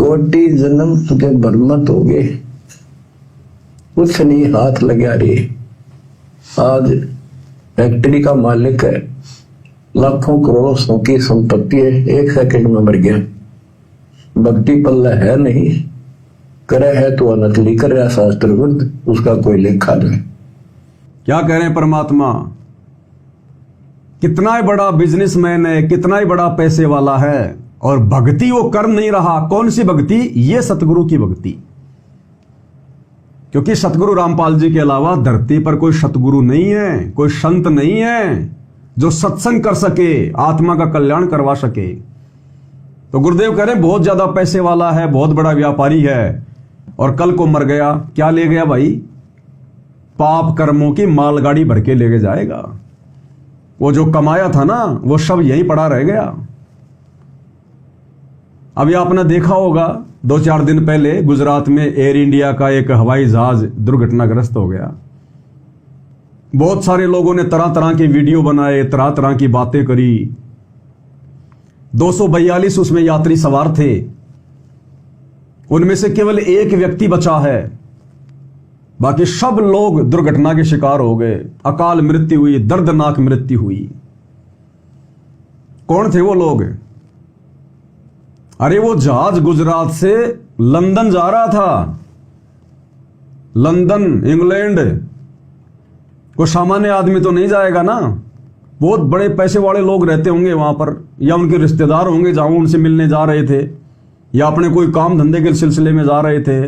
कोटि जन्म तुझे बर्मत हो गए, कुछ नहीं हाथ लगा रे। आज फैक्ट्री का मालिक है, लाखों करोड़ों सौ की संपत्ति है, 1 सेकंड में मर गया। भक्ति पल्ला है नहीं, करे है तो नकली कर रहा शास्त्र विरुद्ध, उसका कोई लेखा नहीं। क्या कह रहे हैं परमात्मा? कितना ही बड़ा बिजनेसमैन है, कितना ही बड़ा पैसे वाला है, और भक्ति वो कर नहीं रहा। कौन सी भक्ति? ये सतगुरु की भक्ति। क्योंकि सतगुरु रामपाल जी के अलावा धरती पर कोई सतगुरु नहीं है, कोई संत नहीं है जो सत्संग कर सके, आत्मा का कल्याण करवा सके। तो गुरुदेव कह रहे बहुत ज्यादा पैसे वाला है, बहुत बड़ा व्यापारी है, और कल को मर गया। क्या ले गया भाई? पाप कर्मों की मालगाड़ी भर के लेके जाएगा। वो जो कमाया था ना, वो सब यहीं पड़ा रह गया। अभी आपने देखा होगा 2-4 दिन पहले गुजरात में एयर इंडिया का एक हवाई जहाज दुर्घटनाग्रस्त हो गया। बहुत सारे लोगों ने तरह तरह के वीडियो बनाए, तरह तरह की बातें करी। 242 उसमें यात्री सवार थे, उनमें से केवल एक व्यक्ति बचा है, बाकी सब लोग दुर्घटना के शिकार हो गए। अकाल मृत्यु हुई, दर्दनाक मृत्यु हुई। कौन थे वो लोग? अरे वो जहाज गुजरात से लंदन जा रहा था। London, England. कोई सामान्य आदमी तो नहीं जाएगा ना। बहुत बड़े पैसे वाले लोग रहते होंगे वहां पर, या उनके रिश्तेदार होंगे जहां उनसे मिलने जा रहे थे, या अपने कोई काम धंधे के सिलसिले में जा रहे थे।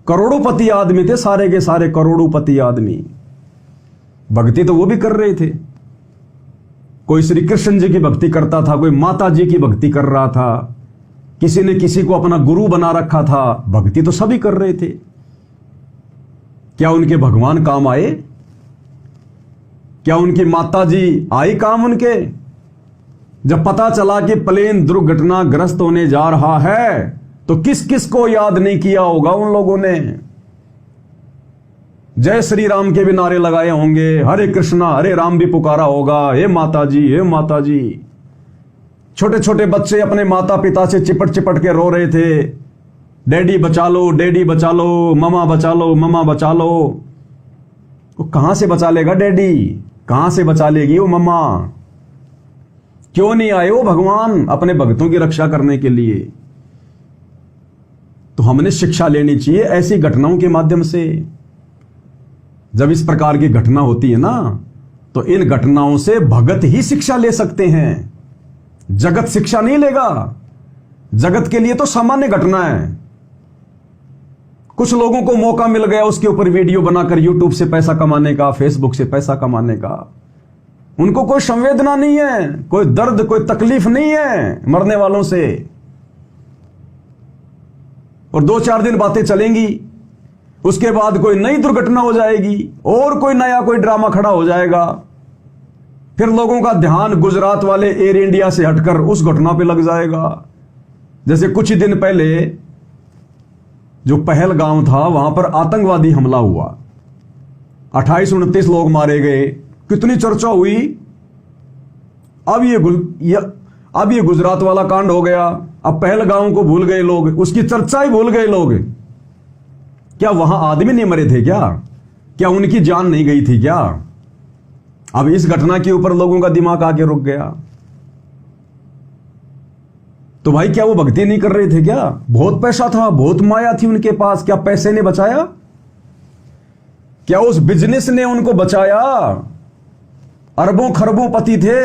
करोड़ोंपति आदमी थे, सारे के सारे करोड़ोंपति आदमी। भक्ति तो वो भी कर रहे थे। कोई श्री कृष्ण जी की भक्ति करता था, कोई माता जी की भक्ति कर रहा था, किसी ने किसी को अपना गुरु बना रखा था। भक्ति तो सभी कर रहे थे। क्या उनके भगवान काम आए? क्या उनकी माता जी आई काम उनके? जब पता चला कि प्लेन दुर्घटनाग्रस्त होने जा रहा है, तो किस किस को याद नहीं किया होगा उन लोगों ने? जय श्री राम के भी नारे लगाए होंगे, हरे कृष्णा हरे राम भी पुकारा होगा, हे माता जी हे माता जी। छोटे छोटे बच्चे अपने माता पिता से चिपट चिपट के रो रहे थे, डैडी बचा लो, डैडी बचा लो, ममा बचा लो, ममा बचा लो। वो कहां से बचा लेगा डैडी? कहां से बचा लेगी वो ममा? क्यों नहीं आए वो भगवान अपने भक्तों की रक्षा करने के लिए? तो हमने शिक्षा लेनी चाहिए ऐसी घटनाओं के माध्यम से। जब इस प्रकार की घटना होती है ना, तो इन घटनाओं से भगत ही शिक्षा ले सकते हैं। जगत शिक्षा नहीं लेगा। जगत के लिए तो सामान्य घटना है। कुछ लोगों को मौका मिल गया उसके ऊपर वीडियो बनाकर यूट्यूब से पैसा कमाने का, फेसबुक से पैसा कमाने का। उनको कोई संवेदना नहीं है, कोई दर्द, कोई तकलीफ नहीं है मरने वालों से। और 2-4 दिन बातें चलेंगी, उसके बाद कोई नई दुर्घटना हो जाएगी और कोई नया कोई ड्रामा खड़ा हो जाएगा। फिर लोगों का ध्यान गुजरात वाले एयर इंडिया से हटकर उस घटना पे लग जाएगा। जैसे कुछ ही दिन पहले जो पहलगाम था, वहां पर आतंकवादी हमला हुआ, 28-29 लोग मारे गए, कितनी चर्चा हुई। अब ये गुजरात वाला कांड हो गया। अब पहलगाम को भूल गए लोग, उसकी चर्चा ही भूल गए लोग। क्या वहां आदमी नहीं मरे थे? क्या उनकी जान नहीं गई थी क्या? अब इस घटना के ऊपर लोगों का दिमाग आके रुक गया। तो भाई क्या वो भक्ति नहीं कर रहे थे क्या? बहुत पैसा था, बहुत माया थी उनके पास, क्या पैसे ने बचाया? क्या उस बिजनेस ने उनको बचाया? अरबों खरबों पति थे।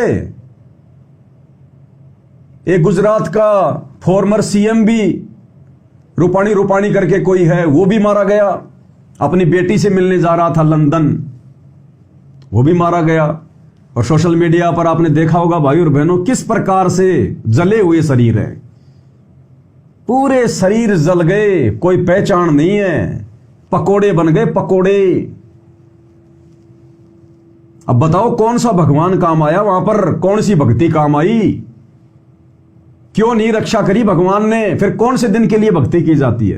एक गुजरात का फॉर्मर सीएम भी रूपाणी करके कोई है, वो भी मारा गया। अपनी बेटी से मिलने जा रहा था लंदन, वो भी मारा गया। और सोशल मीडिया पर आपने देखा होगा भाई और बहनों, किस प्रकार से जले हुए शरीर है। पूरे शरीर जल गए, कोई पहचान नहीं है, पकोड़े बन गए पकोड़े। अब बताओ कौन सा भगवान काम आया वहां पर? कौन सी भक्ति काम आई? क्यों नहीं रक्षा करी भगवान ने? फिर कौन से दिन के लिए भक्ति की जाती है?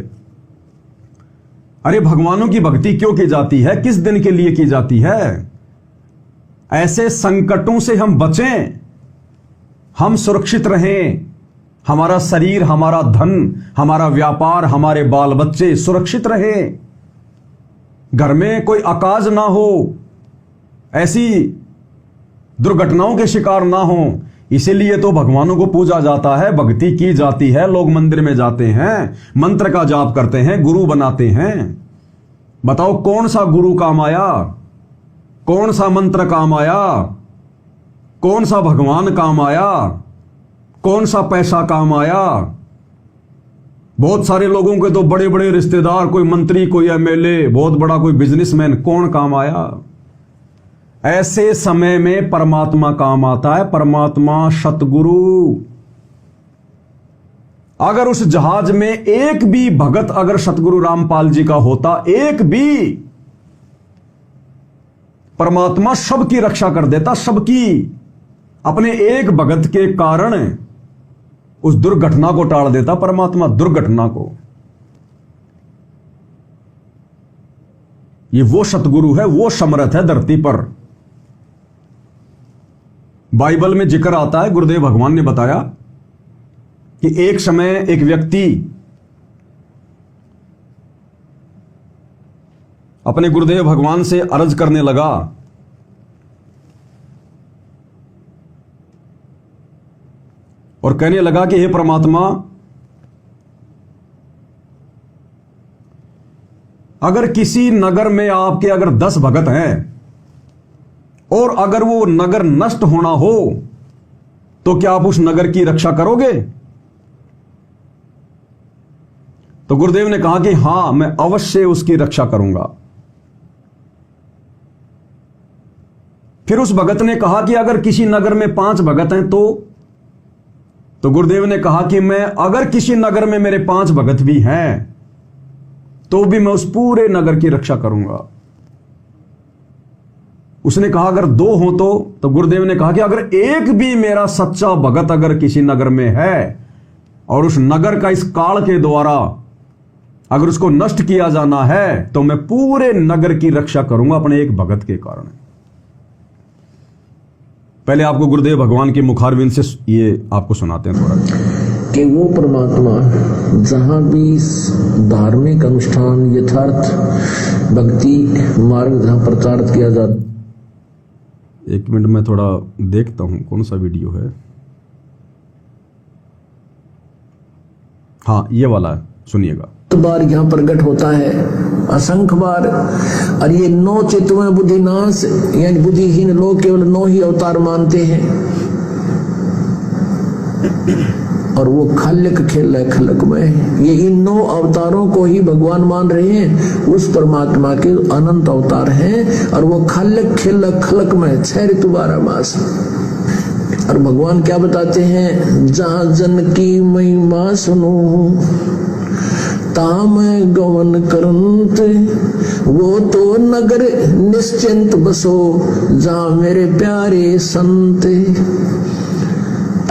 अरे भगवानों की भक्ति क्यों की जाती है? किस दिन के लिए की जाती है? ऐसे संकटों से हम बचें, हम सुरक्षित रहें, हमारा शरीर, हमारा धन, हमारा व्यापार, हमारे बाल बच्चे सुरक्षित रहे, घर में कोई अकाज ना हो, ऐसी दुर्घटनाओं के शिकार ना हो। इसीलिए तो भगवानों को पूजा जाता है, भक्ति की जाती है, लोग मंदिर में जाते हैं, मंत्र का जाप करते हैं, गुरु बनाते हैं। बताओ कौन सा गुरु काम आया, कौन सा मंत्र काम आया, कौन सा भगवान काम आया, कौन सा पैसा काम आया? बहुत सारे लोगों के तो बड़े बड़े रिश्तेदार, कोई मंत्री, कोई एमएलए, बहुत बड़ा कोई बिजनेसमैन, कौन काम आया? ऐसे समय में परमात्मा काम आता है, परमात्मा सतगुरु। अगर उस जहाज में एक भी भगत अगर सतगुरु रामपाल जी का होता, एक भी, परमात्मा सबकी रक्षा कर देता, सबकी। अपने एक भगत के कारण उस दुर्घटना को टाल देता परमात्मा, दुर्घटना को। ये वो सतगुरु है, वो समर्थ है धरती पर। बाइबल में जिक्र आता है, गुरुदेव भगवान ने बताया कि एक समय एक व्यक्ति अपने गुरुदेव भगवान से अर्ज करने लगा और कहने लगा कि हे परमात्मा, अगर किसी नगर में आपके अगर 10 भगत हैं और अगर वो नगर नष्ट होना हो तो क्या आप उस नगर की रक्षा करोगे? तो गुरुदेव ने कहा कि हां, मैं अवश्य उसकी रक्षा करूंगा। फिर उस भगत ने कहा कि अगर किसी नगर में 5 भगत हैं तो गुरुदेव ने कहा कि मैं अगर किसी नगर में मेरे 5 भगत भी हैं तो भी मैं उस पूरे नगर की रक्षा करूंगा। उसने कहा अगर 2 हो तो गुरुदेव ने कहा कि अगर एक भी मेरा सच्चा भगत अगर किसी नगर में है और उस नगर का इस काल के द्वारा अगर उसको नष्ट किया जाना है तो मैं पूरे नगर की रक्षा करूंगा अपने एक भगत के कारण। पहले आपको गुरुदेव भगवान के मुखारविंद से ये आपको सुनाते हैं थोड़ा कि वो परमात्मा जहां भी धार्मिक अनुष्ठान, यथार्थ भक्ति मार्ग जहां प्रचार किया जाता। 1 मिनट में थोड़ा देखता हूं कौन सा वीडियो है। हाँ, ये वाला है, सुनिएगा। तो बार यहाँ प्रकट होता है, असंख्य बार। और ये 9 चित्तों बुद्धिनाश, यानी बुद्धिहीन लोग केवल 9 ही अवतार मानते हैं और वो खलक खेल खलक में ये इन 9 अवतारों को ही भगवान मान रहे हैं। उस परमात्मा के अनंत अवतार हैं और वो खलक खेल खलक में 6 ऋतु 12 मास। और भगवान क्या बताते हैं, जहां जन की महिमा सुनो ताम गवन करंत, वो तो नगर निश्चिंत बसो जहां मेरे प्यारे संत।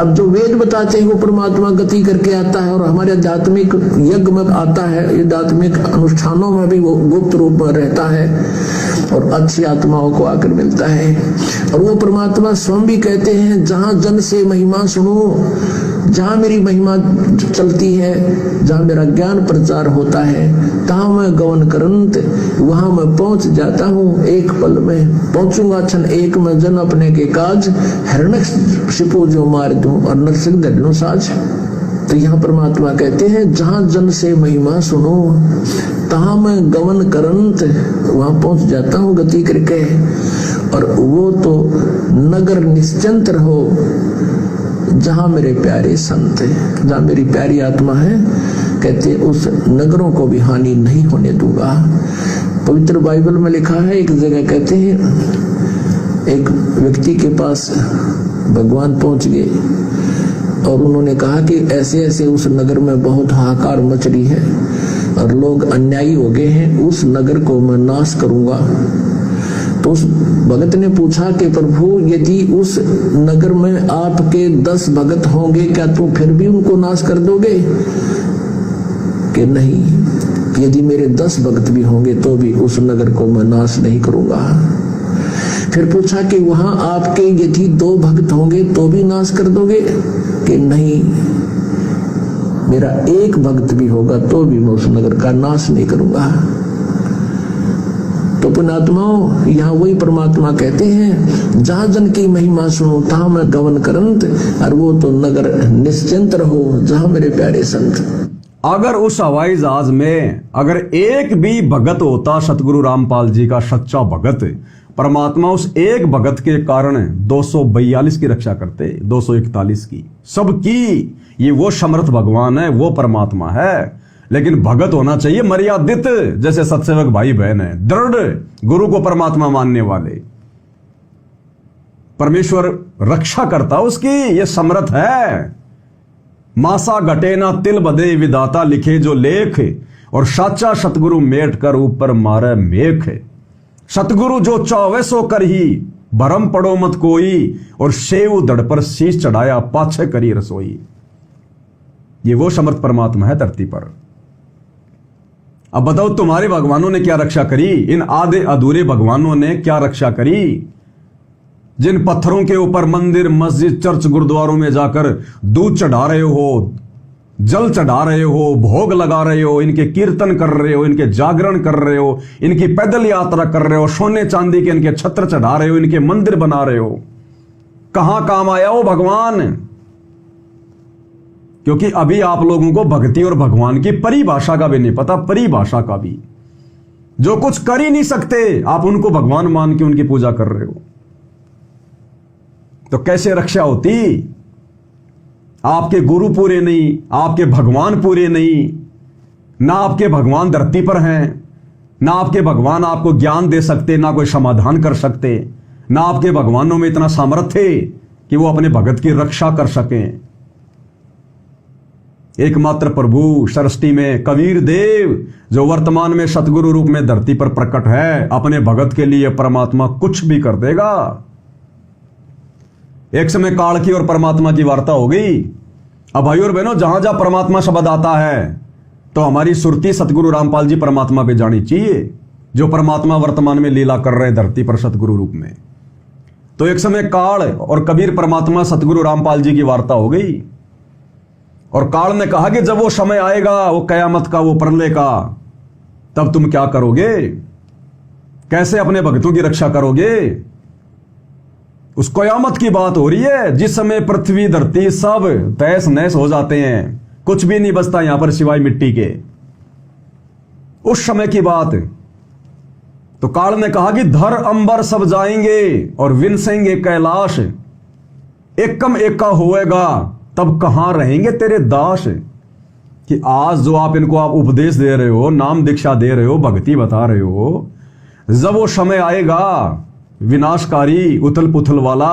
अब जो वेद बताते हैं वो परमात्मा गति करके आता है और हमारे आध्यात्मिक यज्ञ में आता है, आध्यात्मिक अनुष्ठानों में भी वो गुप्त रूप में रहता है और अच्छी आत्माओं को आकर मिलता है। और वो परमात्मा स्वयं भी कहते हैं, जहां जन से महिमा सुनो, जहां मेरी महिमा चलती है, जहां मेरा ज्ञान प्रचार होता है, तहां मैं गवन करंत, वहां मैं पहुंच जाता हूं। एक पल में पहुंचूंगा, क्षण एक में जन अपने के काज, हिरण्यकशिपु जो मार दूं और नरसिंह दड्डू साज। तो यहाँ परमात्मा कहते हैं, जहां जन से महिमा सुनो तहां मैं गवन करंत, वहां पहुंच जाता हूं गति करके। और वो तो नगर निश्चिंत रहो जहां मेरे प्यारे संत है, जहां मेरी प्यारी आत्मा है, कहते उस नगरों को भी हानि नहीं होने दूंगा। पवित्र बाइबल में लिखा है, एक जगह कहते हैं एक व्यक्ति के पास भगवान पहुंच गए और उन्होंने कहा कि ऐसे ऐसे उस नगर में बहुत हाहाकार मच रही है और लोग अन्यायी हो गए हैं, उस नगर को मैं नाश करूंगा। तो उस भगत ने पूछा कि प्रभु, यदि उस नगर में आपके 10 भगत होंगे, क्या तुम फिर भी उनको नाश कर दोगे? कि नहीं, यदि मेरे 10 भगत भी होंगे तो भी उस नगर को मैं नाश नहीं करूंगा। फिर पूछा कि वहां आपके यदि 2 भक्त होंगे तो भी नाश कर दोगे? कि नहीं, मेरा एक भक्त भी होगा तो भी मैं उस नगर का नाश नहीं करूंगा। तो पुण्यात्माओं, यहाँ वही परमात्मा कहते हैं, जहां जन की महिमा सुनो तहां मैं गवन करंत, और वो तो नगर निश्चिंत रहो जहां मेरे प्यारे संत। अगर उस हवाई जहाज में अगर एक भी भगत होता, सतगुरु रामपाल जी का सच्चा भगत, परमात्मा उस एक भगत के कारण 242 की रक्षा करते, 241 की, सबकी। ये वो समर्थ भगवान है, वो परमात्मा है। लेकिन भगत होना चाहिए मर्यादित, जैसे सत्सेवक भाई बहन है, दृढ़ गुरु को परमात्मा मानने वाले। परमेश्वर रक्षा करता उसकी, ये समर्थ है। मासा घटे ना तिल बदे, विदाता लिखे जो लेख, और साचा सतगुरु मेट कर ऊपर मारे मेख। सतगुरु जो चावे सो कर ही, भरम पड़ो मत कोई, और सेव दड़ पर शीश चढ़ाया पाछे करी रसोई। ये वो समर्थ परमात्मा है धरती पर। अब बताओ तुम्हारे भगवानों ने क्या रक्षा करी, इन आधे अधूरे भगवानों ने क्या रक्षा करी? जिन पत्थरों के ऊपर मंदिर, मस्जिद, चर्च, गुरुद्वारों में जाकर दूध चढ़ा रहे हो, जल चढ़ा रहे हो, भोग लगा रहे हो, इनके कीर्तन कर रहे हो, इनके जागरण कर रहे हो, इनकी पैदल यात्रा कर रहे हो, सोने चांदी के इनके छत्र चढ़ा रहे हो, इनके मंदिर बना रहे हो, कहां काम आया हो भगवान? क्योंकि अभी आप लोगों को भक्ति और भगवान की परिभाषा का भी नहीं पता, परिभाषा का भी। जो कुछ कर ही नहीं सकते, आप उनको भगवान मान के उनकी पूजा कर रहे हो, तो कैसे रक्षा होती? आपके गुरु पूरे नहीं, आपके भगवान पूरे नहीं, ना आपके भगवान धरती पर हैं, ना आपके भगवान आपको ज्ञान दे सकते, ना कोई समाधान कर सकते, ना आपके भगवानों में इतना सामर्थ्य है कि वो अपने भगत की रक्षा कर सकें। एकमात्र प्रभु सृष्टि में कबीर देव, जो वर्तमान में सतगुरु रूप में धरती पर प्रकट है, अपने भगत के लिए परमात्मा कुछ भी कर देगा। एक समय काल की और परमात्मा की वार्ता हो गई। अब भाई और बहनों, जहां जहां परमात्मा शब्द आता है तो हमारी सुरती सतगुरु रामपाल जी परमात्मा पे जानी चाहिए, जो परमात्मा वर्तमान में लीला कर रहे धरती पर सतगुरु रूप में। तो एक समय काल और कबीर परमात्मा सतगुरु रामपाल जी की वार्ता हो गई, और काल ने कहा कि जब वो समय आएगा, वो कयामत का, वो प्रलय का, तब तुम क्या करोगे? कैसे अपने भक्तों की रक्षा करोगे? उस कयामत की बात हो रही है, जिस समय पृथ्वी धरती सब तहस नहस हो जाते हैं, कुछ भी नहीं बचता यहां पर सिवाय मिट्टी के। उस समय की बात। तो काल ने कहा कि धर अंबर सब जाएंगे और विनसेंगे कैलाश, एकम एका होएगा तब कहां रहेंगे तेरे दास। कि आज जो आप इनको आप उपदेश दे रहे हो, नाम दीक्षा दे रहे हो, भक्ति बता रहे हो, जब वो समय आएगा विनाशकारी उथल पुथल वाला,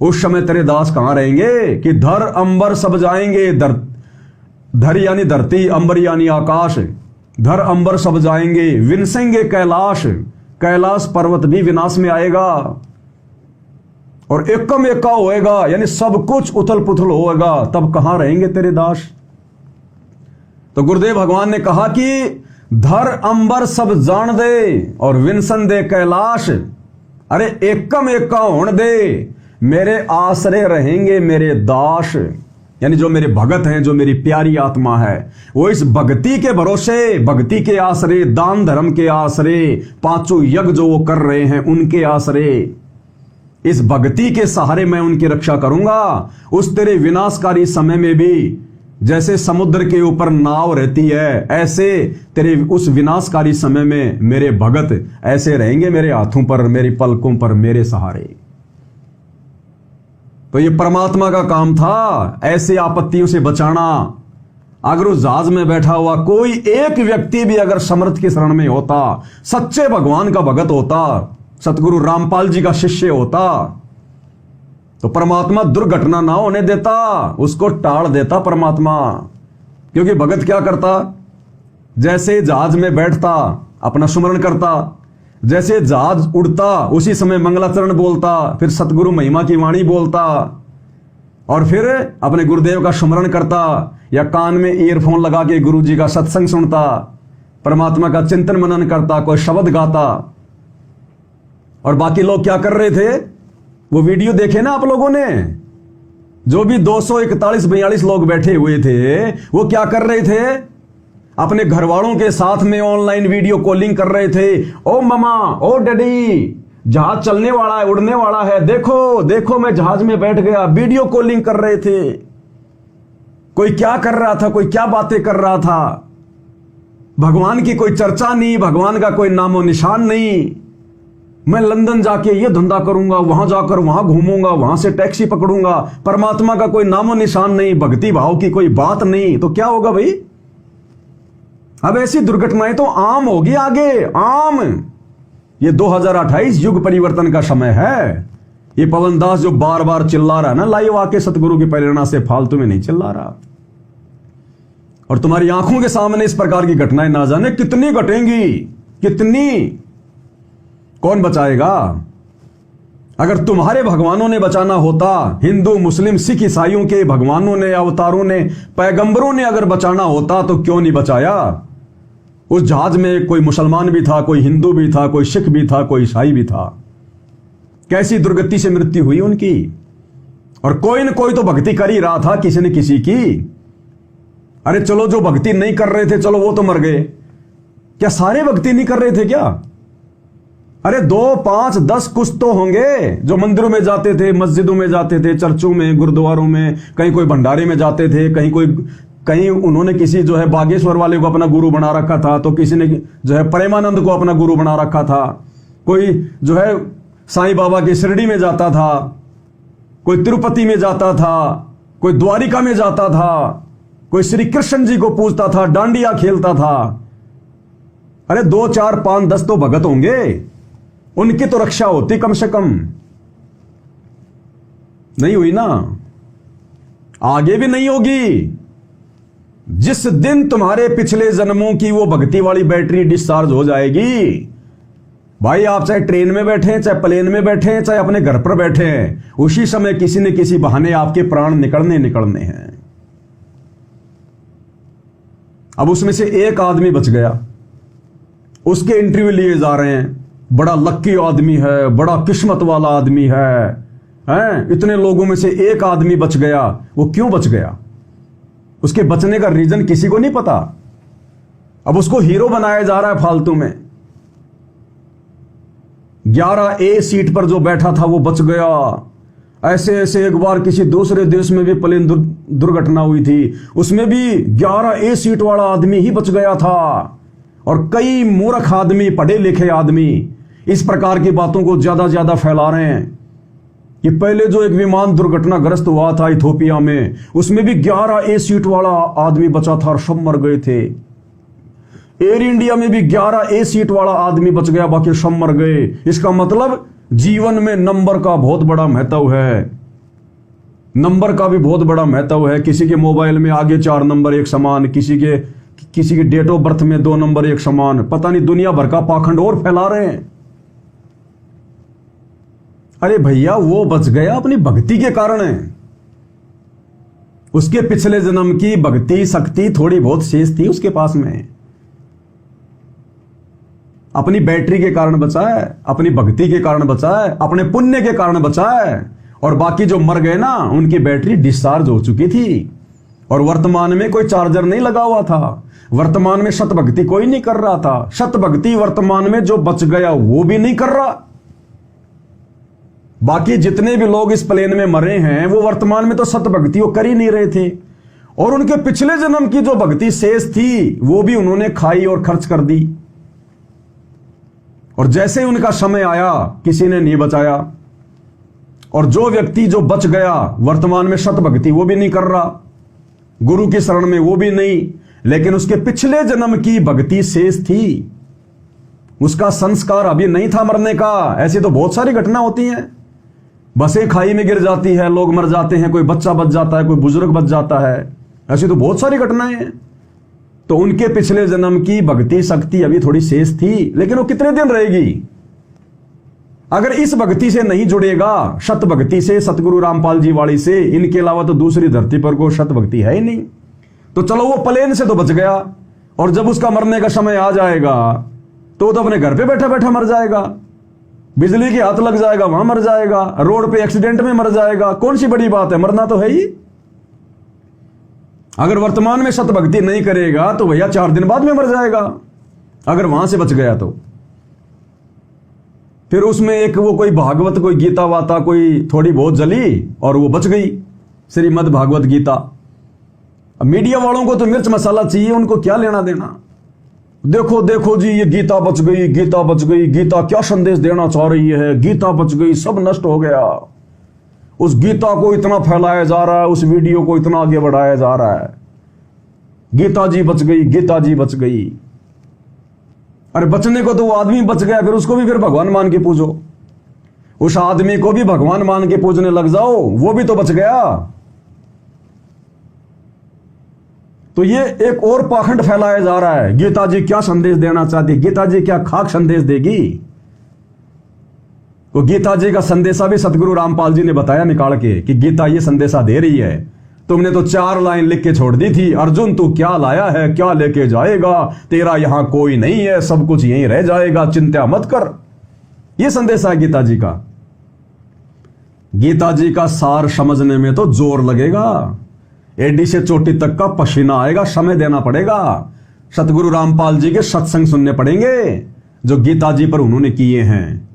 उस समय तेरे दास कहां रहेंगे? कि धर अंबर सब जाएंगे, धर यानी धरती, अंबर यानी आकाश, धर अंबर सब जाएंगे, विनसेंगे कैलाश, कैलाश पर्वत भी विनाश में आएगा, और एकम एका होएगा, यानी सब कुछ उथल पुथल होएगा, तब कहां रहेंगे तेरे दास। तो गुरुदेव भगवान ने कहा कि धर अंबर सब जान दे और विनसन दे कैलाश, अरे एकम एका होने दे, मेरे आसरे रहेंगे मेरे दास। यानी जो मेरे भगत हैं, जो मेरी प्यारी आत्मा है, वो इस भक्ति के भरोसे, भक्ति के आसरे, दान धर्म के आसरे, पांचों यज्ञ जो वो कर रहे हैं उनके आसरे, इस भक्ति के सहारे मैं उनकी रक्षा करूंगा। उस तेरे विनाशकारी समय में भी जैसे समुद्र के ऊपर नाव रहती है, ऐसे तेरे उस विनाशकारी समय में मेरे भगत ऐसे रहेंगे मेरे हाथों पर, मेरी पलकों पर, मेरे सहारे। तो ये परमात्मा का काम था, ऐसे आपत्तियों से बचाना। अगर उस जहाज में बैठा हुआ कोई एक व्यक्ति भी अगर समर्थ की शरण में होता, सच्चे भगवान का भगत होता, सतगुरु रामपाल जी का शिष्य होता, तो परमात्मा दुर्घटना ना होने देता, उसको टाल देता परमात्मा। क्योंकि भगत क्या करता? जैसे जहाज में बैठता अपना सुमरण करता, जैसे जहाज उड़ता उसी समय मंगलाचरण बोलता, फिर सतगुरु महिमा की वाणी बोलता, और फिर अपने गुरुदेव का सुमरण करता, या कान में ईयरफोन लगा के गुरु जी का सत्संग सुनता, परमात्मा का चिंतन मनन करता, कोई शब्द गाता। और बाकी लोग क्या कर रहे थे? वो वीडियो देखे ना आप लोगों ने, जो भी 241-42 लोग बैठे हुए थे वो क्या कर रहे थे? अपने घर वालों के साथ में ऑनलाइन वीडियो कॉलिंग कर रहे थे। ओ ममा, ओ डैडी, जहाज चलने वाला है, उड़ने वाला है, देखो देखो मैं जहाज में बैठ गया। वीडियो कॉलिंग कर रहे थे। कोई क्या कर रहा था, कोई क्या बातें कर रहा था। भगवान की कोई चर्चा नहीं, भगवान का कोई नामो निशान नहीं। मैं लंदन जाके ये धंधा करूंगा, वहां जाकर वहां घूमूंगा, वहां से टैक्सी पकड़ूंगा। परमात्मा का कोई नामो निशान नहीं, भक्ति भाव की कोई बात नहीं। तो क्या होगा भाई? अब ऐसी दुर्घटनाएं तो आम होगी आगे, आम। ये 2028 युग परिवर्तन का समय है। ये पवन दास जो बार बार चिल्ला रहा है ना, लाइव आके सतगुरु की प्रेरणा से, फालतू में नहीं चिल्ला रहा। और तुम्हारी आंखों के सामने इस प्रकार की घटनाएं ना जाने कितनी घटेंगी, कितनी। कौन बचाएगा? अगर तुम्हारे भगवानों ने बचाना होता, हिंदू मुस्लिम सिख ईसाइयों के भगवानों ने, अवतारों ने, पैगंबरों ने अगर बचाना होता तो क्यों नहीं बचाया? उस जहाज में कोई मुसलमान भी था, कोई हिंदू भी था, कोई सिख भी था, कोई ईसाई भी था। कैसी दुर्गति से मृत्यु हुई उनकी। और कोई न कोई तो भक्ति कर ही रहा था, किसी न किसी की। अरे चलो, जो भक्ति नहीं कर रहे थे चलो वो तो मर गए, क्या सारे भक्ति नहीं कर रहे थे क्या? अरे 2, 5, 10 कुछ तो होंगे जो मंदिरों में जाते थे, मस्जिदों में जाते थे, चर्चों में, गुरुद्वारों में, कहीं कोई भंडारे में जाते थे, कहीं उन्होंने किसी जो है बागेश्वर वाले को अपना गुरु बना रखा था, तो किसी ने जो है प्रेमानंद को अपना गुरु बना रखा था, कोई जो है साईं बाबा की शिरडी में जाता था, कोई तिरुपति में जाता था, कोई द्वारिका में जाता था, कोई श्री कृष्ण जी को पूजता था, डांडिया खेलता था। अरे 2, 4, 5, 10 तो भगत होंगे, उनकी तो रक्षा होती कम से कम। नहीं हुई ना, आगे भी नहीं होगी। जिस दिन तुम्हारे पिछले जन्मों की वो भक्ति वाली बैटरी डिस्चार्ज हो जाएगी, भाई आप चाहे ट्रेन में बैठे हैं, चाहे प्लेन में बैठे हैं, चाहे अपने घर पर बैठे हैं, उसी समय किसी न किसी बहाने आपके प्राण निकलने हैं। अब उसमें से एक आदमी बच गया, उसके इंटरव्यू लिए जा रहे हैं। बड़ा लक्की आदमी है, बड़ा किस्मत वाला आदमी है। इतने लोगों में से एक आदमी बच गया। वो क्यों बच गया? उसके बचने का रीजन किसी को नहीं पता। अब उसको हीरो बनाया जा रहा है फालतू में। 11A सीट पर जो बैठा था वो बच गया। ऐसे ऐसे एक बार किसी दूसरे देश में भी प्लेन दुर्घटना हुई थी, उसमें भी 11A सीट वाला आदमी ही बच गया था। और कई मूर्ख आदमी, पढ़े लिखे आदमी इस प्रकार की बातों को ज्यादा फैला रहे हैं कि पहले जो एक विमान दुर्घटनाग्रस्त हुआ था इथोपिया में, उसमें भी 11A सीट वाला आदमी बचा था और सब मर गए थे। एयर इंडिया में भी 11A सीट वाला आदमी बच गया, बाकी सब मर गए। इसका मतलब जीवन में नंबर का बहुत बड़ा महत्व है। नंबर का भी बहुत बड़ा महत्व है। किसी के मोबाइल में आगे 4 नंबर एक समान, किसी के डेट ऑफ बर्थ में 2 नंबर एक समान। पता नहीं दुनिया भर का पाखंड और फैला रहे हैं। अरे भैया, वो बच गया अपनी भक्ति के कारण है। उसके पिछले जन्म की भक्ति शक्ति थोड़ी बहुत शेष थी उसके पास में। अपनी बैटरी के कारण बचा है, अपनी भक्ति के कारण बचा है, अपने पुण्य के कारण बचा है। और बाकी जो मर गए ना, उनकी बैटरी डिस्चार्ज हो चुकी थी। और वर्तमान में कोई चार्जर नहीं लगा हुआ था। वर्तमान में शत भक्ति कोई नहीं कर रहा था। शत भक्ति वर्तमान में जो बच गया वो भी नहीं कर रहा। बाकी जितने भी लोग इस प्लेन में मरे हैं वो वर्तमान में तो सत भक्ति वो कर ही नहीं रहे थे। और उनके पिछले जन्म की जो भक्ति शेष थी वो भी उन्होंने खाई और खर्च कर दी। और जैसे ही उनका समय आया, किसी ने नहीं बचाया। और जो व्यक्ति जो बच गया वर्तमान में शत भक्ति वो भी नहीं कर रहा, गुरु की शरण में वो भी नहीं, लेकिन उसके पिछले जन्म की भक्ति शेष थी। उसका संस्कार अभी नहीं था मरने का। ऐसी तो बहुत सारी घटना होती हैं। बसें खाई में गिर जाती है, लोग मर जाते हैं, कोई बच्चा बच जाता है, कोई बुजुर्ग बच जाता है। ऐसी तो बहुत सारी घटनाएं हैं। तो उनके पिछले जन्म की भक्ति शक्ति अभी थोड़ी शेष थी, लेकिन वो कितने दिन रहेगी? अगर इस भक्ति से नहीं जुड़ेगा, शत भक्ति से, सतगुरु रामपाल जी वाली से, इनके अलावा तो दूसरी धरती पर कोई शत भक्ति है ही नहीं। तो चलो, वो प्लेन से तो बच गया। और जब उसका मरने का समय आ जाएगा तो वो तो अपने घर पे बैठा बैठा मर जाएगा। बिजली के हाथ लग जाएगा वहां मर जाएगा, रोड पे एक्सीडेंट में मर जाएगा, कौन सी बड़ी बात है, मरना तो है ही। अगर वर्तमान में सतभक्ति नहीं करेगा तो भैया 4 दिन बाद में मर जाएगा, अगर वहां से बच गया तो। फिर उसमें एक वो कोई भागवत, कोई गीता वाता कोई थोड़ी बहुत जली और वो बच गई, श्रीमद् भागवत गीता। अब मीडिया वालों को तो मिर्च मसाला चाहिए, उनको क्या लेना देना। देखो देखो जी ये गीता बच गई, गीता बच गई, गीता क्या संदेश देना चाह रही है, गीता बच गई, सब नष्ट हो गया। उस गीता को इतना फैलाया जा रहा है, उस वीडियो को इतना आगे बढ़ाया जा रहा है, गीता जी बच गई, गीता जी बच गई। अरे बचने को तो वो आदमी बच गया, फिर उसको भी फिर भगवान मान के पूजो, उस आदमी को भी भगवान मान के पूजने लग जाओ, वो भी तो बच गया। तो ये एक और पाखंड फैलाया जा रहा है, गीता जी क्या संदेश देना चाहती, गीता जी क्या खाक संदेश देगी। तो गीता जी का संदेशा भी सतगुरु रामपाल जी ने बताया निकाल के कि गीता ये संदेशा दे रही है। तुमने तो 4 लाइन लिख के छोड़ दी थी, अर्जुन तू क्या लाया है, क्या लेके जाएगा, तेरा यहां कोई नहीं है, सब कुछ यहीं रह जाएगा, चिंता मत कर। यह संदेश है गीता जी का। गीता जी का सार समझने में तो जोर लगेगा, एडी से चोटी तक का पसीना आएगा, समय देना पड़ेगा, सतगुरु रामपाल जी के सत्संग सुनने पड़ेंगे जो गीता जी पर उन्होंने किए हैं।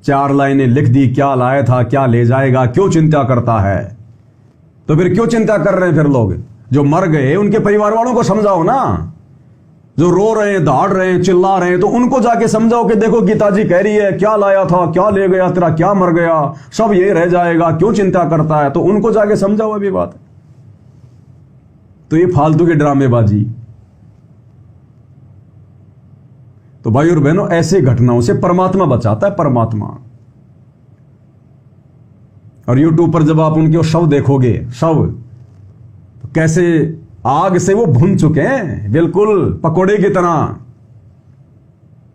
4 लाइनें लिख दी, क्या लाया था, क्या ले जाएगा, क्यों चिंता करता है। तो फिर क्यों चिंता कर रहे हैं फिर लोग जो मर गए, उनके परिवार वालों को समझाओ ना, जो रो रहे हैं, दहाड़ रहे हैं, चिल्ला रहे हैं, तो उनको जाके समझाओ कि देखो गीता जी कह रही है, क्या लाया था, क्या ले गया, तेरा क्या मर गया, सब ये रह जाएगा, क्यों चिंता करता है। तो उनको जाके समझाओ अभी बात। तो ये फालतू की ड्रामेबाजी। तो भाई और बहनों, ऐसे घटनाओं से परमात्मा बचाता है, परमात्मा। और यूट्यूब पर जब आप उनके शव देखोगे, शव तो कैसे आग से वो भुन चुके हैं, बिल्कुल पकोड़े की तरह।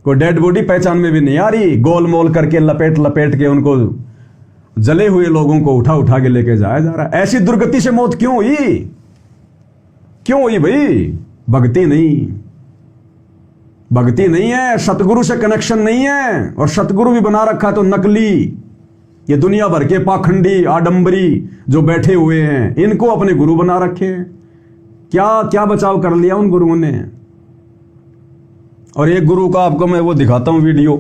कोई डेड बॉडी पहचान में भी नहीं आ रही, गोल मोल करके लपेट लपेट के उनको जले हुए लोगों को उठा उठा के लेके जाया जा रहा है। ऐसी दुर्गति से मौत क्यों हुई, क्यों हुई भाई? भक्ति नहीं, भक्ति नहीं है, सतगुरु से कनेक्शन नहीं है। और सतगुरु भी बना रखा है तो नकली, ये दुनिया भर के पाखंडी आडंबरी जो बैठे हुए हैं, इनको अपने गुरु बना रखे हैं। क्या क्या बचाव कर लिया उन गुरुओं ने। और एक गुरु का आपको मैं वो दिखाता हूं वीडियो,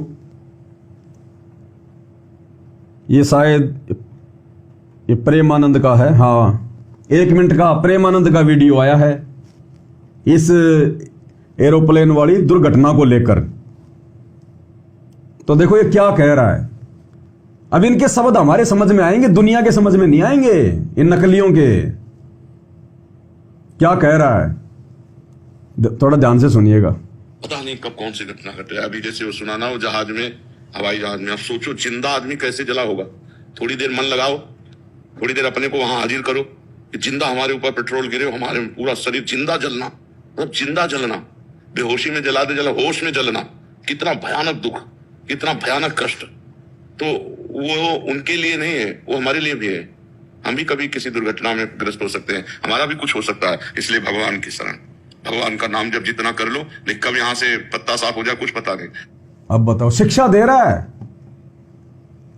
ये शायद ये प्रेमानंद का है, हाँ 1 मिनट का प्रेमानंद का वीडियो आया है इस एरोप्लेन वाली दुर्घटना को लेकर। तो देखो ये क्या कह रहा है। अब इनके शब्द हमारे समझ में आएंगे, दुनिया के समझ में नहीं आएंगे, इन नकलियों के। क्या कह रहा है, थोड़ा ध्यान से सुनिएगा। पता नहीं कब कौन सी घटना घटे। अभी जैसे वो सुनाना हो जहाज में, हवाई जहाज में, आप सोचो जिंदा आदमी कैसे जला होगा। थोड़ी देर मन लगाओ, थोड़ी देर अपने को वहां हाजिर करो कि जिंदा हमारे ऊपर पेट्रोल गिरे, हमारे पूरा शरीर जिंदा जलना, मतलब जिंदा जलना, बेहोशी में जला दे, जला होश में जलना, कितना भयानक दुख, कितना भयानक कष्ट। तो वो उनके लिए नहीं है, वो हमारे लिए भी है। हम भी कभी किसी दुर्घटना में ग्रस्त हो सकते हैं, हमारा भी कुछ हो सकता है। इसलिए भगवान की शरण, भगवान का नाम जब जितना कर लो, नहीं कब यहां से पत्ता साफ हो जाए कुछ पता नहीं। अब बताओ, शिक्षा दे रहा है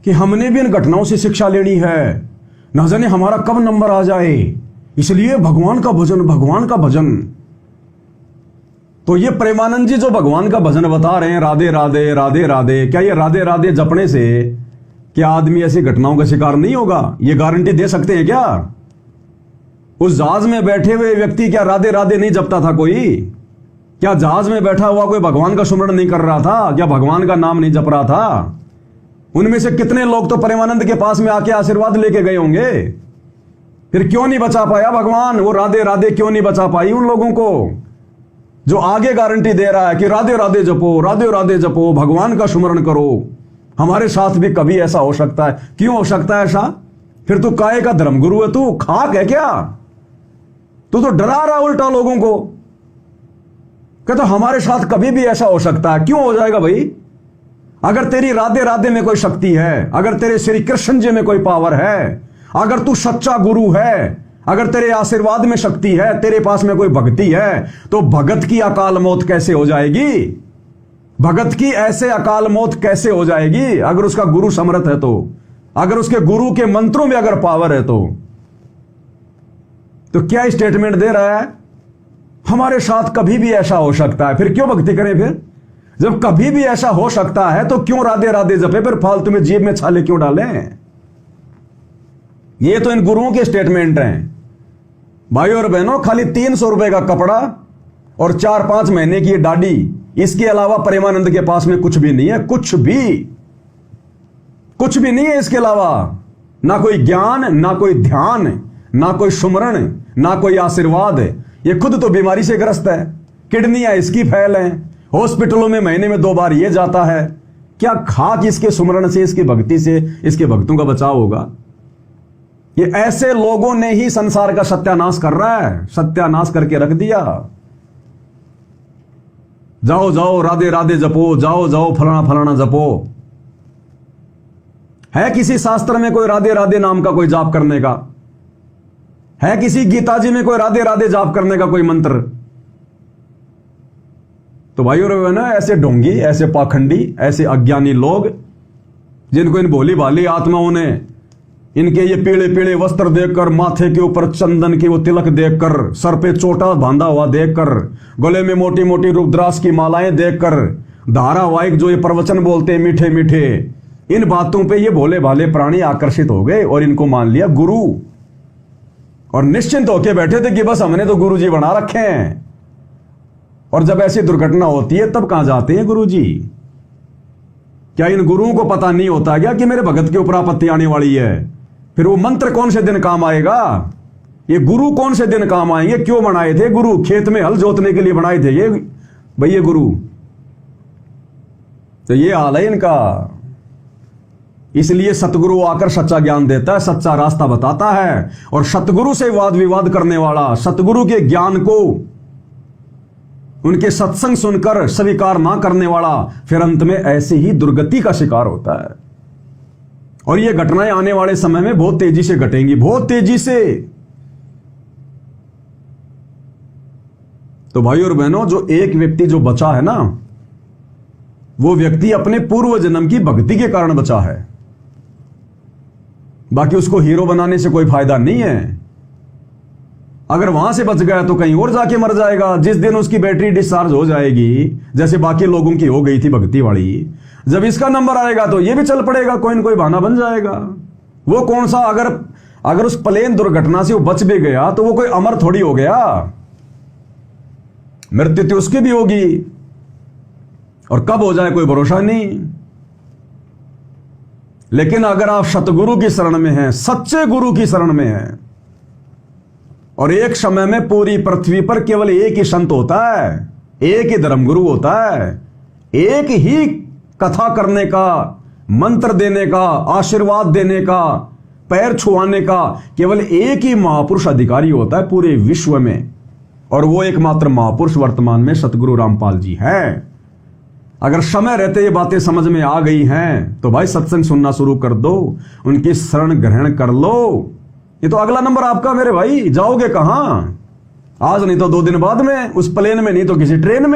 कि हमने भी इन घटनाओं से शिक्षा लेनी है, न जाने हमारा कब नंबर आ जाए, इसलिए भगवान का भजन, भगवान का भजन। तो ये प्रेमानंद जी जो भगवान का भजन बता रहे हैं, राधे राधे राधे राधे, क्या ये राधे राधे जपने से क्या आदमी ऐसी घटनाओं का शिकार नहीं होगा? ये गारंटी दे सकते हैं क्या? उस जहाज में बैठे हुए व्यक्ति क्या राधे राधे नहीं जपता था कोई? क्या जहाज में बैठा हुआ कोई भगवान का सुमरण नहीं कर रहा था? क्या भगवान का नाम नहीं जप रहा था? उनमें से कितने लोग तो प्रेमानंद के पास में आके आशीर्वाद लेके गए होंगे। फिर क्यों नहीं बचा पाया भगवान? वो राधे राधे क्यों नहीं बचा पाई उन लोगों को जो आगे गारंटी दे रहा है कि राधे राधे जपो, राधे राधे जपो, भगवान का सुमरण करो। हमारे साथ भी कभी ऐसा हो सकता है। क्यों हो सकता है ऐसा? फिर तू काहे का धर्मगुरु है? तू खाक है क्या? तू तो डरा रहा उल्टा लोगों को। कहता हमारे साथ कभी भी ऐसा हो सकता है। क्यों हो जाएगा भाई? अगर तेरी राधे राधे में कोई शक्ति है, अगर तेरे श्री कृष्ण जी में कोई पावर है, अगर तू सच्चा गुरु है, अगर तेरे आशीर्वाद में शक्ति है, तेरे पास में कोई भक्ति है, तो भगत की अकाल मौत कैसे हो जाएगी? भगत की ऐसे अकाल मौत कैसे हो जाएगी अगर उसका गुरु समर्थ है तो, अगर उसके गुरु के मंत्रों में अगर पावर है तो क्या स्टेटमेंट दे रहा है? हमारे साथ कभी भी ऐसा हो सकता है, फिर क्यों भक्ति करें? फिर जब कभी भी ऐसा हो सकता है तो क्यों राधे राधे जपे, फिर फालतू में जेब में छाले क्यों डालें? ये तो इन गुरुओं के स्टेटमेंट हैं। भाइयों और बहनों, खाली 300 रुपए का कपड़ा और 4-5 महीने की दाढ़ी, इसके अलावा प्रेमानंद के पास में कुछ भी नहीं है। कुछ भी नहीं है इसके अलावा। ना कोई ज्ञान, ना कोई ध्यान, ना कोई सुमरण, ना कोई आशीर्वाद। ये खुद तो बीमारी से ग्रस्त है, किडनियां इसकी फैल हैं, हॉस्पिटलों में महीने में 2 बार ये जाता है। क्या खाक इसके सुमरण से, इसकी भक्ति से इसके भक्तों का बचाव होगा? ये ऐसे लोगों ने ही संसार का सत्यानाश कर रहा है, सत्यानाश करके रख दिया। जाओ जाओ राधे राधे जपो, जाओ जाओ फलाना फलाना जपो। है किसी शास्त्र में कोई राधे राधे नाम का कोई जाप करने का? है किसी गीता जी में कोई राधे राधे जाप करने का कोई मंत्र? तो भाइयों और बहनों, ऐसे ढोंगी, ऐसे पाखंडी, ऐसे अज्ञानी लोग, जिनको इन भोली भाली आत्माओं ने इनके ये पीले पीले वस्त्र देखकर, माथे के ऊपर चंदन की वो तिलक देखकर, सर पे चोटा बांधा हुआ देखकर, गले में मोटी मोटी रुद्राक्ष की मालाएं देखकर, धारावाहिक जो ये प्रवचन बोलते हैं मीठे मीठे, इन बातों पे ये भोले भाले प्राणी आकर्षित हो गए और इनको मान लिया गुरु। और निश्चिंत होके बैठे थे कि बस हमने तो गुरु जी बना रखे हैं। और जब ऐसी दुर्घटना होती है तब कहां जाते हैं गुरु जी? क्या इन गुरुओं को पता नहीं होता क्या कि मेरे भगत के ऊपर आपत्ति आने वाली है? फिर वो मंत्र कौन से दिन काम आएगा? ये गुरु कौन से दिन काम आएंगे? क्यों बनाए थे गुरु? खेत में हल जोतने के लिए बनाए थे ये भैया गुरु। तो ये हाल है इनका। इसलिए सतगुरु आकर सच्चा ज्ञान देता है, सच्चा रास्ता बताता है। और सतगुरु से वाद विवाद करने वाला, सतगुरु के ज्ञान को, उनके सत्संग सुनकर स्वीकार ना करने वाला, फिर अंत में ऐसी ही दुर्गति का शिकार होता है। और ये घटनाएं आने वाले समय में बहुत तेजी से घटेंगी, बहुत तेजी से। तो भाइयों और बहनों, जो एक व्यक्ति जो बचा है ना, वो व्यक्ति अपने पूर्व जन्म की भक्ति के कारण बचा है। बाकी उसको हीरो बनाने से कोई फायदा नहीं है। अगर वहां से बच गया तो कहीं और जाके मर जाएगा। जिस दिन उसकी बैटरी डिस्चार्ज हो जाएगी, जैसे बाकी लोगों की हो गई थी भक्ति वाली, जब इसका नंबर आएगा तो ये भी चल पड़ेगा, कोई न कोई बहाना बन जाएगा। वो कौन सा, अगर उस प्लेन दुर्घटना से वो बच भी गया तो वो कोई अमर थोड़ी हो गया, मृत्यु तो उसकी भी होगी। और कब हो जाए कोई भरोसा नहीं। लेकिन अगर आप सतगुरु की शरण में हैं, सच्चे गुरु की शरण में हैं, और एक समय में पूरी पृथ्वी पर केवल एक ही संत होता है, एक ही धर्मगुरु होता है, एक ही कथा करने का, मंत्र देने का, आशीर्वाद देने का, पैर छुआने का केवल एक ही महापुरुष अधिकारी होता है पूरे विश्व में। और वो एकमात्र महापुरुष वर्तमान में सतगुरु रामपाल जी हैं। अगर समय रहते ये बातें समझ में आ गई हैं तो भाई सत्संग सुनना शुरू कर दो, उनकी शरण ग्रहण कर लो। ये तो अगला नंबर आपका मेरे भाई। जाओगे कहां? आज नहीं तो 2 दिन बाद में, उस प्लेन में नहीं तो किसी ट्रेन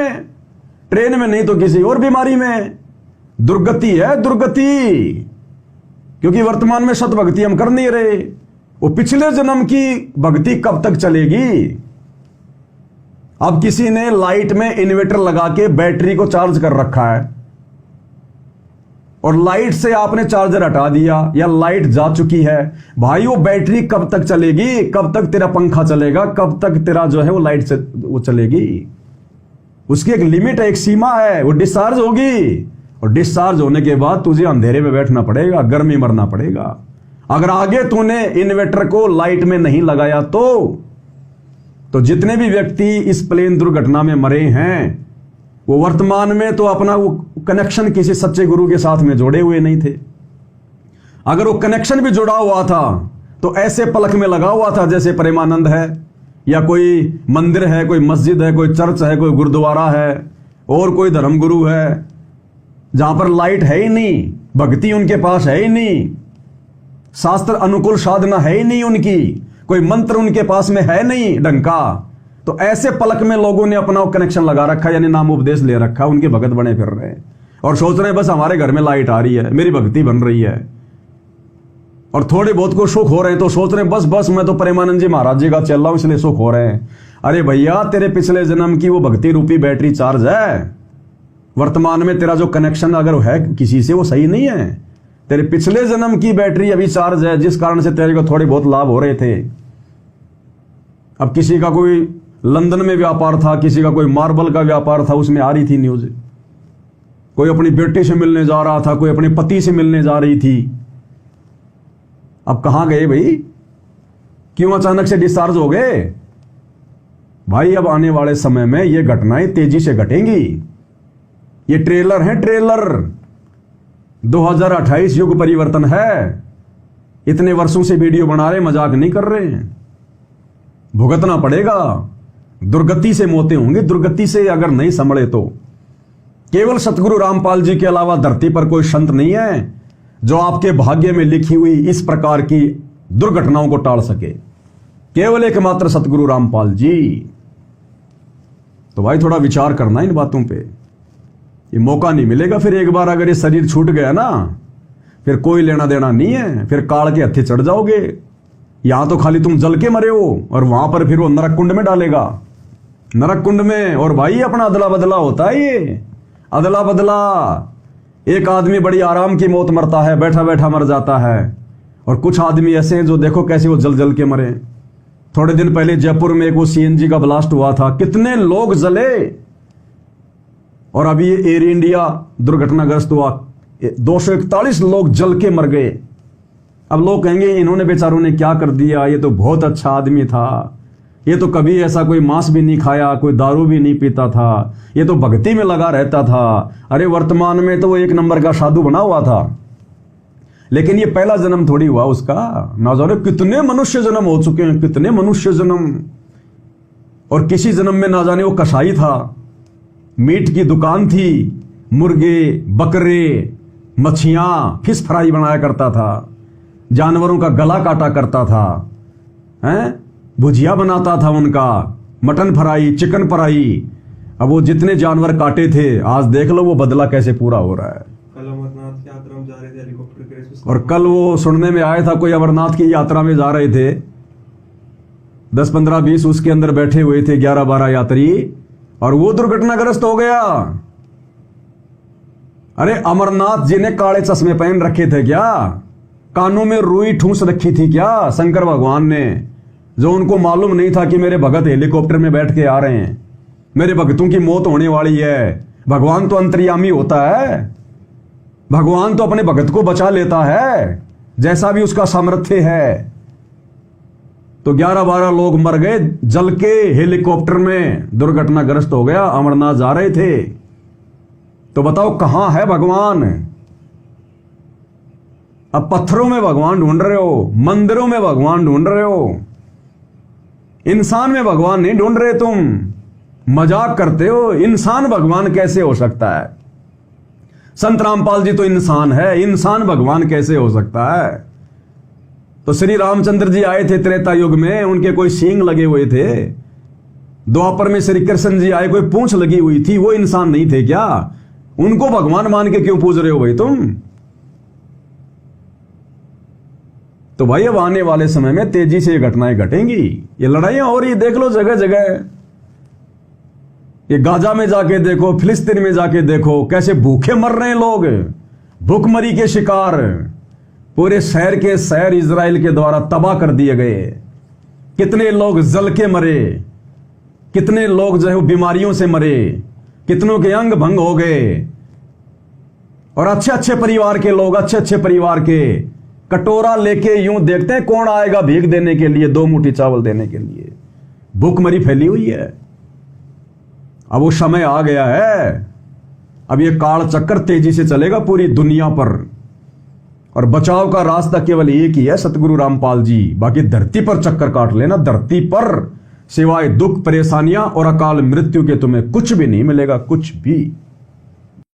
में नहीं तो किसी और बीमारी में। दुर्गति है, दुर्गति। क्योंकि वर्तमान में सत भक्ति हम कर नहीं रहे। वो पिछले जन्म की भक्ति कब तक चलेगी? अब किसी ने लाइट में इन्वर्टर लगा के बैटरी को चार्ज कर रखा है, और लाइट से आपने चार्जर हटा दिया या लाइट जा चुकी है, भाई वो बैटरी कब तक चलेगी? कब तक तेरा पंखा चलेगा? कब तक तेरा जो है वो लाइट से वो चलेगी? उसकी एक लिमिट है, एक सीमा है। वो डिस्चार्ज होगी, और डिस्चार्ज होने के बाद तुझे अंधेरे में बैठना पड़ेगा, गर्मी मरना पड़ेगा। अगर आगे तूने इन्वर्टर को लाइट में नहीं लगाया तो जितने भी व्यक्ति इस प्लेन दुर्घटना में मरे हैं, वो वर्तमान में तो अपना वो कनेक्शन किसी सच्चे गुरु के साथ में जोड़े हुए नहीं थे। अगर वो कनेक्शन भी जुड़ा हुआ था तो ऐसे पलक में लगा हुआ था जैसे प्रेमानंद है, या कोई मंदिर है, कोई मस्जिद है, कोई चर्च है, कोई गुरुद्वारा है, और कोई धर्मगुरु है, जहां पर लाइट है ही नहीं, भक्ति उनके पास है ही नहीं, शास्त्र अनुकूल साधना है ही नहीं उनकी, कोई मंत्र उनके पास में है नहीं ढंग का। तो ऐसे पलक में लोगों ने अपना कनेक्शन लगा रखा, यानी नाम उपदेश ले रखा, उनके भगत बने फिर रहे हैं और सोच रहे हैं बस हमारे घर में लाइट आ रही है, मेरी भक्ति बन रही है, और थोड़े बहुत को सुख हो रहे हैं तो सोच रहे हैं बस बस मैं तो प्रेमानंद जी महाराज जी का चल रहा हूं इसलिए सुख हो रहे हैं। अरे भैया, तेरे पिछले जन्म की वो भक्ति रूपी बैटरी चार्ज है, वर्तमान में तेरा जो कनेक्शन अगर है किसी से वो सही नहीं है। तेरे पिछले जन्म की बैटरी अभी चार्ज है, जिस कारण से तेरे को थोड़े बहुत लाभ हो रहे थे। अब किसी का कोई लंदन में व्यापार था, किसी का कोई मार्बल का व्यापार था, उसमें आ रही थी न्यूज, कोई अपनी बेटी से मिलने जा रहा था, कोई अपने पति से मिलने जा रही थी। अब कहां गए भाई, क्यों अचानक से डिस्चार्ज हो गए भाई? अब आने वाले समय में ये घटनाएं तेजी से घटेंगी। ये ट्रेलर है, ट्रेलर। 2028 युग परिवर्तन है। इतने वर्षों से वीडियो बना रहे, मजाक नहीं कर रहे हैं। भुगतना पड़ेगा, दुर्गति से मौतें होंगी, दुर्गति से अगर नहीं संभले तो। केवल सतगुरु रामपाल जी के अलावा धरती पर कोई संत नहीं है जो आपके भाग्य में लिखी हुई इस प्रकार की दुर्घटनाओं को टाल सके। केवल एकमात्र सतगुरु रामपाल जी। तो भाई थोड़ा विचार करना इन बातों पे। ये मौका नहीं मिलेगा फिर, एक बार अगर ये शरीर छूट गया ना, फिर कोई लेना देना नहीं है, फिर काल के हत्थे चढ़ जाओगे। यहां तो खाली तुम जल के मरे हो और वहां पर फिर वो नरक कुंड में डालेगा, नरक कुंड में। और भाई अपना अदला बदला होता है, ये अदला बदला। एक आदमी बड़ी आराम की मौत मरता है, बैठा बैठा मर जाता है, और कुछ आदमी ऐसे हैं जो देखो कैसे वो जल जल के मरे। थोड़े दिन पहले जयपुर में एक वो सीएनजी का ब्लास्ट हुआ था, कितने लोग जले। और अभी ये एयर इंडिया दुर्घटनाग्रस्त हुआ, 241 लोग जल के मर गए। अब लोग कहेंगे इन्होंने बेचारों ने क्या कर दिया, ये तो बहुत अच्छा आदमी था, ये तो कभी ऐसा कोई मांस भी नहीं खाया, कोई दारू भी नहीं पीता था, ये तो भक्ति में लगा रहता था। अरे वर्तमान में तो वो एक नंबर का साधु बना हुआ था, लेकिन ये पहला जन्म थोड़ी हुआ उसका। ना जाने कितने मनुष्य जन्म हो चुके हैं, कितने मनुष्य जन्म। और किसी जन्म में ना जाने वो कसाई था, मीट की दुकान थी, मुर्गे बकरे मच्छियां फिश फ्राई बनाया करता था, जानवरों का गला काटा करता था, हैं, भुजिया बनाता था उनका, मटन फ्राई, चिकन फ्राई। अब वो जितने जानवर काटे थे, आज देख लो वो बदला कैसे पूरा हो रहा है। कल अमरनाथ की यात्रा में जा रहे थे हेलीकॉप्टर के, और कल वो सुनने में आया था कोई अमरनाथ की यात्रा में जा रहे थे, 10, 15, 20 उसके अंदर बैठे हुए थे, 11, 12 यात्री, और वो दुर्घटनाग्रस्त हो गया। अरे अमरनाथ जी ने काले चश्मे पहन रखे थे क्या? कानों में रुई ठूस रखी थी क्या शंकर भगवान ने? जो उनको मालूम नहीं था कि मेरे भगत हेलीकॉप्टर में बैठ के आ रहे हैं, मेरे भक्तों की मौत होने वाली है। भगवान तो अंतर्यामी होता है, भगवान तो अपने भगत को बचा लेता है, जैसा भी उसका सामर्थ्य है। तो 11-12 लोग मर गए जल के, हेलीकॉप्टर में दुर्घटनाग्रस्त हो गया, अमरनाथ जा रहे थे। तो बताओ कहां है भगवान? अब पत्थरों में भगवान ढूंढ रहे हो, मंदिरों में भगवान ढूंढ रहे हो, इंसान में भगवान नहीं ढूंढ रहे तुम। मजाक करते हो, इंसान भगवान कैसे हो सकता है? संत रामपाल जी तो इंसान है, इंसान भगवान कैसे हो सकता है? तो श्री रामचंद्र जी आए थे त्रेता युग में, उनके कोई सींग लगे हुए थे। द्वापर में श्री कृष्ण जी आए, कोई पूंछ लगी हुई थी, वो इंसान नहीं थे क्या? उनको भगवान मान के क्यों पूज रहे हो भाई तुम? तो भाई अब आने वाले समय में तेजी से ये घटनाएं घटेंगी, ये लड़ाइयां हो रही, देख लो जगह जगह। ये गाजा में जाके देखो, फिलिस्तीन में जाके देखो, कैसे भूखे मर रहे हैं लोग, भूखमरी के शिकार। पूरे शहर के शहर इजराइल के द्वारा तबाह कर दिए गए। कितने लोग जल के मरे, कितने लोग जो है बीमारियों से मरे, कितनों के अंग भंग हो गए। और अच्छे अच्छे परिवार के लोग, अच्छे अच्छे परिवार के कटोरा लेके यूं देखते हैं कौन आएगा भीख देने के लिए, 2 मुट्ठी चावल देने के लिए। भूखमरी फैली हुई है। अब वो समय आ गया है, अब ये काल चक्कर तेजी से चलेगा पूरी दुनिया पर, और बचाव का रास्ता केवल एक ही है, सतगुरु रामपाल जी। बाकी धरती पर चक्कर काट लेना, धरती पर सिवाय दुख, परेशानियां और अकाल मृत्यु के तुम्हें कुछ भी नहीं मिलेगा, कुछ भी।